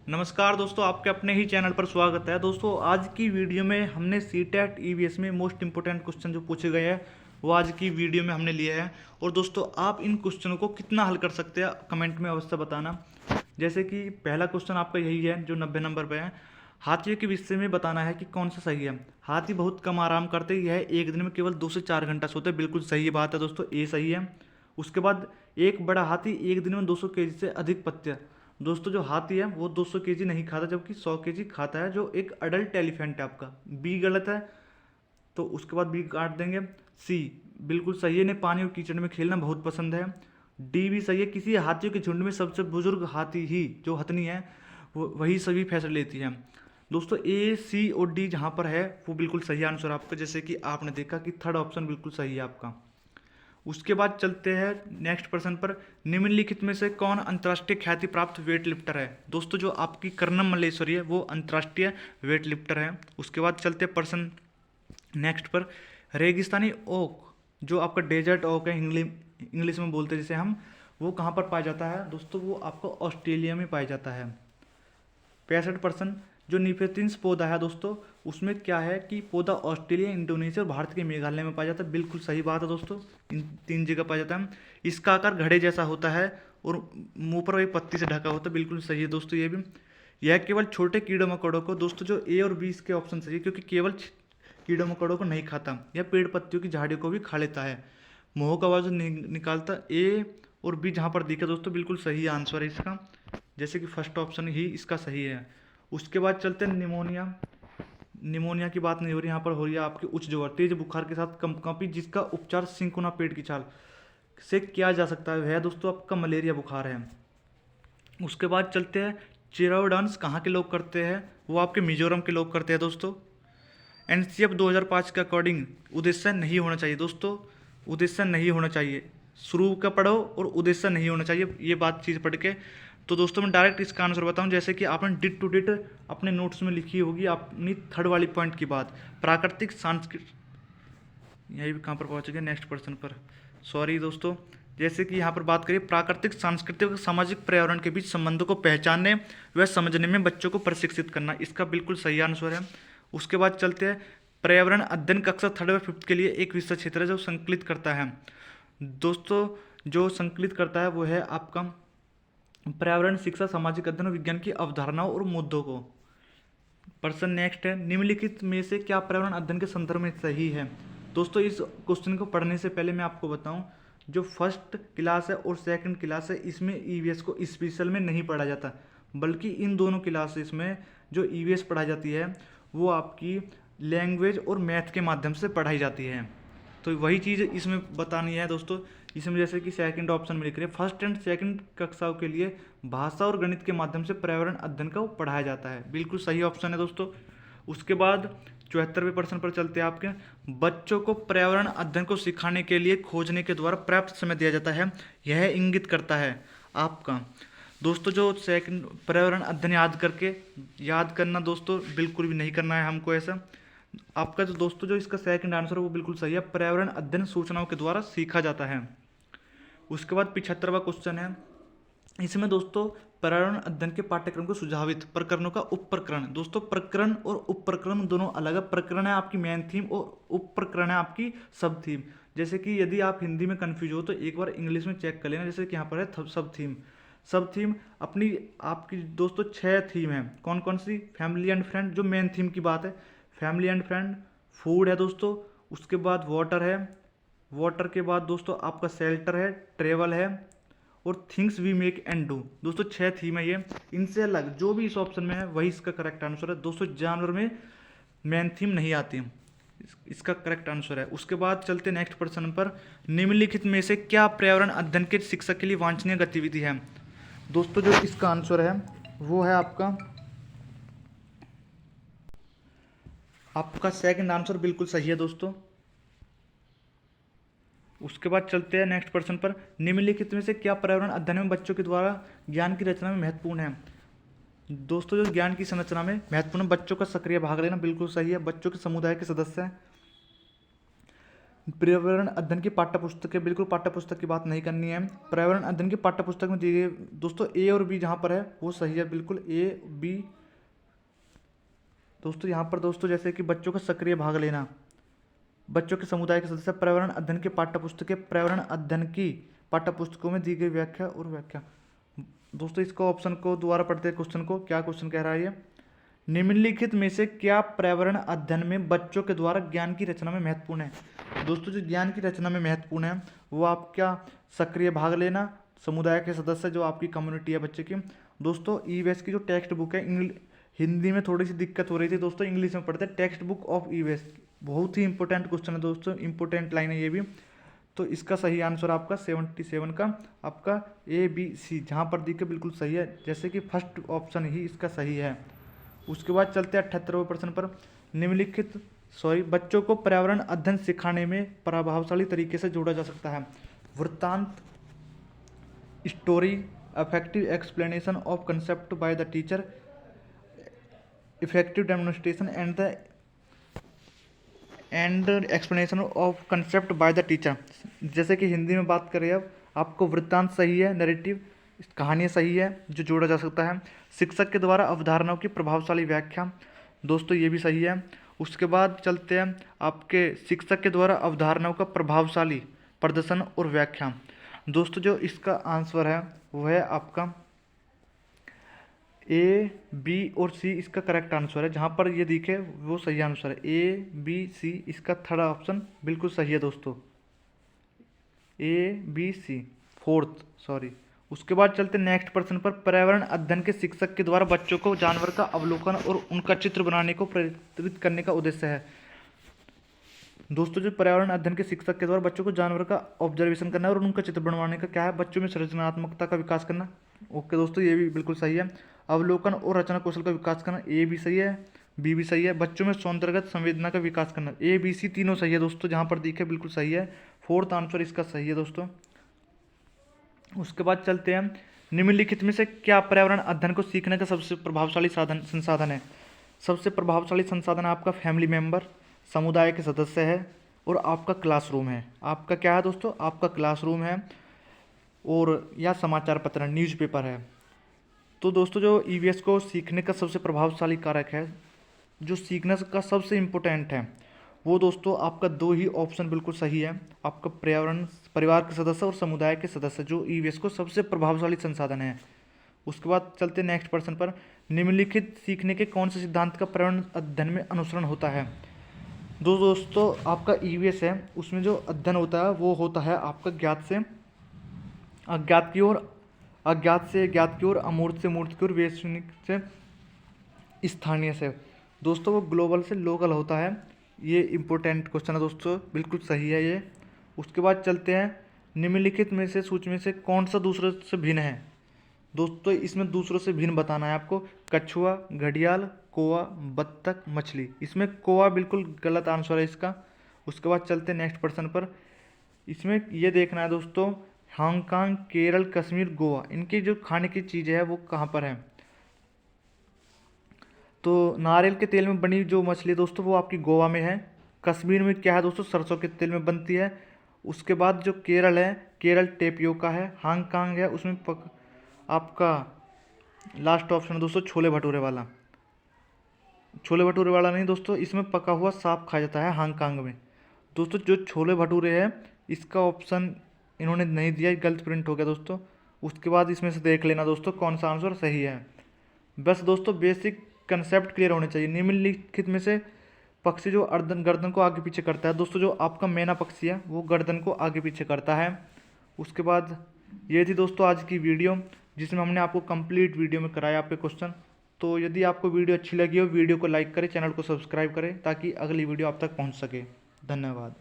नमस्कार दोस्तों, आपके अपने ही चैनल पर स्वागत है। दोस्तों आज की वीडियो में हमने सीटेट ईवीएस में मोस्ट इंपोर्टेंट क्वेश्चन जो पूछे गए हैं वो आज की वीडियो में हमने लिए हैं। और दोस्तों आप इन क्वेश्चनों को कितना हल कर सकते हैं कमेंट में अवश्य बताना। जैसे कि पहला क्वेश्चन आपका यही है जो 90 नंबर पे है। हाथियों के विषय में बताना है कि कौन सा सही है। हाथी बहुत कम आराम करते, यह एक दिन में केवल 2 से 4 घंटा सोते। बिल्कुल सही बात है दोस्तों, ये सही है। उसके बाद एक बड़ा हाथी एक दिन में 200 केजी से अधिक पत्ते। दोस्तों जो हाथी है वो 200 केजी नहीं खाता, जबकि 100 केजी खाता है जो एक अडल्ट एलिफेंट है। आपका बी गलत है, तो उसके बाद बी काट देंगे। सी बिल्कुल सही है, इन्हें पानी और कीचड़ में खेलना बहुत पसंद है। डी भी सही है, किसी हाथियों के झुंड में सबसे बुजुर्ग हाथी ही जो हथनी है वो वही सभी फैसले लेती है। दोस्तों ए सी और डी जहाँ पर है वो बिल्कुल सही आंसर आपका, जैसे कि आपने देखा कि थर्ड ऑप्शन बिल्कुल सही है आपका। उसके बाद चलते हैं नेक्स्ट प्रश्न पर। निम्नलिखित में से कौन अंतर्राष्ट्रीय ख्याति प्राप्त वेट लिफ्टर है। दोस्तों जो आपकी कर्णम मल्लेश्वरी है वो अंतर्राष्ट्रीय वेट लिफ्टर है। उसके बाद चलते हैं प्रश्न नेक्स्ट पर। रेगिस्तानी ओक जो आपका डेजर्ट ओक है, इंग्लिश में बोलते हैं जिसे हम, वो कहाँ पर पाया जाता है। दोस्तों वो आपको ऑस्ट्रेलिया में पाया जाता है। 65%। जो निफेथिन्स पौधा है दोस्तों उसमें क्या है कि पौधा ऑस्ट्रेलिया, इंडोनेशिया और भारत के मेघालय में पाया जाता है। बिल्कुल सही बात है दोस्तों, इन 3 जगह पाया जाता है। इसका आकार घड़े जैसा होता है और मुंह पर एक पत्ती से ढका होता है। बिल्कुल सही है दोस्तों ये भी। यह केवल छोटे कीड़ों मकोड़ों को, दोस्तों जो ए और बी इसके ऑप्शन सही है, क्योंकि केवल कीड़ों मकोड़ों को नहीं खाता, यह पेड़ पत्तियों की झाड़ियों को भी खा लेता है। मोह का आवाज निकालता। ए और बी जहाँ पर दिखा दोस्तों बिल्कुल सही आंसर है इसका, जैसे कि फर्स्ट ऑप्शन ही इसका सही है। उसके बाद चलते हैं निमोनिया। निमोनिया की बात नहीं हो रही यहाँ पर, हो रही है आपकी उच्च ज्वर, तेज बुखार के साथ कंपकंपी, जिसका उपचार सिंकोना पेट की छाल से किया जा सकता है। वह दोस्तों आपका मलेरिया बुखार है। उसके बाद चलते हैं चिराओ डांस कहाँ के लोग करते हैं, वो आपके मिजोरम के लोग करते हैं दोस्तों। एनसीएफ 2005 के अकॉर्डिंग उद्देश्य नहीं होना चाहिए दोस्तों, उद्देश्य नहीं होना चाहिए। शुरू का पढ़ो और उद्देश्य नहीं होना चाहिए, ये बात चीज़ पढ़ के। तो दोस्तों मैं डायरेक्ट इसका आंसर बताऊं, जैसे कि आपने डिट टू डिट अपने नोट्स में लिखी होगी अपनी थर्ड वाली पॉइंट की बात। प्राकृतिक सांस्कृतिक, यही भी कहाँ पर पहुँच गए नेक्स्ट पर्सन पर, सॉरी दोस्तों। जैसे कि यहाँ पर बात करिए प्राकृतिक, सांस्कृतिक और सामाजिक पर्यावरण के बीच संबंधों को पहचानने व समझने में बच्चों को प्रशिक्षित करना, इसका बिल्कुल सही आंसर है। उसके बाद चलते हैं पर्यावरण अध्ययन कक्षा 3rd व 5th के लिए एक विषय क्षेत्र है जो संकलित करता है। दोस्तों जो संकलित करता है वो है आपका पर्यावरण शिक्षा, सामाजिक अध्ययन और विज्ञान की अवधारणाओं और मुद्दों को। प्रश्न नेक्स्ट है, निम्नलिखित में से क्या पर्यावरण अध्ययन के संदर्भ में सही है। दोस्तों इस क्वेश्चन को पढ़ने से पहले मैं आपको बताऊं, जो फर्स्ट क्लास है और सेकंड क्लास है इसमें ईवीएस को स्पेशल में नहीं पढ़ा जाता, बल्कि इन दोनों क्लासेस में जो ईवीएस पढ़ाई जाती है वो आपकी लैंग्वेज और मैथ के माध्यम से पढ़ाई जाती है। तो वही चीज़ इसमें बतानी है दोस्तों। इसमें जैसे कि सेकंड ऑप्शन में लिख रहे हैं, फर्स्ट एंड सेकंड कक्षाओं के लिए भाषा और गणित के माध्यम से पर्यावरण अध्ययन का पढ़ाया जाता है। बिल्कुल सही ऑप्शन है दोस्तों। उसके बाद 74वें प्रश्न पर चलते हैं आपके। बच्चों को पर्यावरण अध्ययन को सिखाने के लिए खोजने के द्वारा पर्याप्त समय दिया जाता है, यह इंगित करता है आपका। दोस्तों जो सेकंड पर्यावरण अध्ययन याद करना दोस्तों बिल्कुल भी नहीं करना है हमको ऐसा। आपका जो दोस्तों जो इसका सेकंड आंसर है वो बिल्कुल सही है, पर्यावरण अध्ययन सूचनाओं के द्वारा सीखा जाता है। उसके बाद 75वां क्वेश्चन है, इसमें दोस्तों पर्यावरण अध्ययन के पाठ्यक्रम को सुझावित प्रकरणों का उप प्रकरण। दोस्तों प्रकरण और उप प्रकरण दोनों अलग है। प्रकरण है आपकी मेन थीम और उप प्रकरण है आपकी सब थीम। जैसे कि यदि आप हिंदी में कंफ्यूज हो तो एक बार इंग्लिश में चेक कर लेना, जैसे कि यहाँ पर है सब थीम। सब थीम अपनी आपकी दोस्तों 6 थीम है। कौन कौन सी, फैमिली एंड फ्रेंड जो मेन थीम की बात है, फैमिली एंड फ्रेंड, फूड है दोस्तों, उसके बाद वाटर है, वाटर के बाद दोस्तों आपका शेल्टर है, ट्रेवल है और things we make and do. दोस्तों 6 थीम है ये, इनसे अलग जो भी इस ऑप्शन में है वही इसका करेक्ट आंसर है। दोस्तों जानवर में मेन थीम नहीं आती, इसका करेक्ट आंसर है। उसके बाद चलते नेक्स्ट प्रश्न पर। निम्नलिखित में से क्या पर्यावरण अध्ययन के शिक्षक के लिए वांछनीय गतिविधि है। दोस्तों जो इसका आंसर है वो है आपका सेकंड आंसर बिल्कुल सही है दोस्तों। उसके बाद चलते हैं नेक्स्ट प्रश्न पर। निम्नलिखित में से क्या पर्यावरण अध्ययन में बच्चों के द्वारा ज्ञान की रचना में महत्वपूर्ण है। दोस्तों जो ज्ञान की संरचना में महत्वपूर्ण बच्चों का सक्रिय भाग लेना, बिल्कुल सही है, बच्चों के समुदाय के सदस्य हैं। पर्यावरण अध्ययन की पाठ्य पुस्तक है, बिल्कुल पाठ्य पुस्तक की बात नहीं करनी है। पर्यावरण अध्ययन की पाठ्य पुस्तक में दी गई दोस्तों ए और बी जहाँ पर है वो सही है, बिल्कुल ए बी। दोस्तों यहाँ पर दोस्तों जैसे कि बच्चों का सक्रिय भाग लेना, बच्चों के समुदाय के सदस्य, पर्यावरण अध्ययन के पाठ्य पुस्तकें, पर्यावरण अध्ययन की पाठ्य पुस्तकों में दी गई व्याख्या और व्याख्या। दोस्तों इसको ऑप्शन को दोबारा पढ़ते हैं क्वेश्चन को, क्या क्वेश्चन कह रहा है ये। निम्नलिखित में से क्या पर्यावरण अध्ययन में बच्चों के द्वारा ज्ञान की रचना में महत्वपूर्ण है। दोस्तों जो ज्ञान की रचना में महत्वपूर्ण है वो आपका सक्रिय भाग लेना, समुदाय के सदस्य जो आपकी कम्युनिटी है बच्चे की। दोस्तों ईवीएस की जो टेक्स्ट बुक है, हिंदी में थोड़ी सी दिक्कत हो रही थी दोस्तों, इंग्लिश में पढ़ते हैं। टेक्स्ट बुक ऑफ ईवीएस बहुत ही इंपॉर्टेंट क्वेश्चन है दोस्तों, इंपॉर्टेंट लाइन है ये भी। तो इसका सही आंसर आपका 77 का आपका ए बी सी जहाँ पर दिखे बिल्कुल सही है, जैसे कि फर्स्ट ऑप्शन ही इसका सही है। उसके बाद चलते हैं 78वें प्रश्न पर। निम्नलिखित बच्चों को पर्यावरण अध्ययन सिखाने में प्रभावशाली तरीके से जोड़ा जा सकता है। वृत्तांत, story, effective explanation of concept by the teacher, effective demonstration and explanation of concept by the teacher. जैसे कि हिंदी में बात करें अब आपको वृत्तांत सही है, नैरेटिव कहानियाँ सही है जो जोड़ा जा सकता है। शिक्षक के द्वारा अवधारणाओं की प्रभावशाली व्याख्या, दोस्तों ये भी सही है। उसके बाद चलते हैं आपके शिक्षक के द्वारा अवधारणाओं का प्रभावशाली प्रदर्शन और व्याख्या। दोस्तों जो इसका आंसर है वो है आपका ए बी और सी इसका करेक्ट आंसर है, जहाँ पर ये दिखे वो सही आंसर है। ए बी सी इसका थर्ड ऑप्शन बिल्कुल सही है दोस्तों, A B C fourth sorry. उसके बाद चलते नेक्स्ट प्रश्न पर। पर्यावरण अध्ययन के शिक्षक के द्वारा बच्चों को जानवर का अवलोकन और उनका चित्र बनाने को प्रेरित करने का उद्देश्य है। दोस्तों जो पर्यावरण अध्ययन के शिक्षक के द्वारा बच्चों को जानवर का ऑब्जर्वेशन करना और उनका चित्र बनवाने का क्या है, बच्चों में सृजनात्मकता का विकास करना। ओके दोस्तों ये भी बिल्कुल सही है। अवलोकन और रचना कौशल का विकास करना, ए भी सही है, बी भी सही है। बच्चों में सौंदर्यगत संवेदना का विकास करना, ए बी सी तीनों सही है दोस्तों, जहाँ पर दिखे बिल्कुल सही है। फोर्थ आंसर इसका सही है दोस्तों। उसके बाद चलते हैं निम्नलिखित में से क्या पर्यावरण अध्ययन को सीखने का सबसे प्रभावशाली संसाधन है। सबसे प्रभावशाली संसाधन आपका फैमिली मेंबर, समुदाय के सदस्य है और आपका क्लासरूम है। आपका क्या है दोस्तों, आपका क्लासरूम है और या समाचार पत्र न्यूज़पेपर है। तो दोस्तों जो ईवीएस को सीखने का सबसे प्रभावशाली कारक है, जो सीखने का सबसे इम्पोर्टेंट है वो दोस्तों आपका दो ही ऑप्शन बिल्कुल सही है। आपका पर्यावरण, परिवार के सदस्य और समुदाय के सदस्य जो ईवीएस को सबसे प्रभावशाली संसाधन है। उसके बाद चलते नेक्स्ट प्रश्न पर। निम्नलिखित सीखने के कौन से सिद्धांत का पर्यावरण अध्ययन में अनुसरण होता है। दोस्तों आपका ईवीएस है उसमें जो अध्ययन होता है वो होता है आपका ज्ञात से अज्ञात की ओर, अज्ञात से ज्ञात की ओर, अमूर्त से मूर्त की ओर, वैश्विक से स्थानीय से। दोस्तों वो ग्लोबल से लोकल होता है। ये इंपॉर्टेंट क्वेश्चन है दोस्तों, बिल्कुल सही है ये। उसके बाद चलते हैं निम्नलिखित में से सूची में से कौन सा दूसरे से भिन्न है। दोस्तों इसमें दूसरों से भिन्न बताना है आपको। कछुआ, घड़ियाल, कौवा, बत्तख, मछली। इसमें कौवा बिल्कुल गलत आंसर है इसका। उसके बाद चलते हैं नेक्स्ट प्रश्न पर। इसमें ये देखना है दोस्तों हांगकांग, केरल, कश्मीर, गोवा, इनकी जो खाने की चीज़ें है वो कहाँ पर है। तो नारियल के तेल में बनी जो मछली दोस्तों वो आपकी गोवा में है। कश्मीर में क्या है दोस्तों, सरसों के तेल में बनती है। उसके बाद जो केरल है, केरल टेपियोका है। हांगकांग है उसमें आपका लास्ट ऑप्शन है दोस्तों छोले भटूरे वाला। छोले भटूरे वाला नहीं दोस्तों, इसमें पका हुआ सांप खाया जाता है हांगकांग में। दोस्तों जो छोले भटूरे है इसका ऑप्शन इन्होंने नहीं दिया, गलत प्रिंट हो गया दोस्तों। उसके बाद इसमें से देख लेना दोस्तों कौन सा आंसर सही है। बस दोस्तों बेसिक कंसेप्ट क्लियर होने चाहिए। निम्नलिखित में से पक्षी जो गर्दन को आगे पीछे करता है। दोस्तों जो आपका मैना पक्षी है वो गर्दन को आगे पीछे करता है। उसके बाद ये थी दोस्तों आज की वीडियो जिसमें हमने आपको कंप्लीट वीडियो में कराया आपके क्वेश्चन। तो यदि आपको वीडियो अच्छी लगी हो वीडियो को लाइक करें, चैनल को सब्सक्राइब करें ताकि अगली वीडियो आप तक पहुंच सके। धन्यवाद।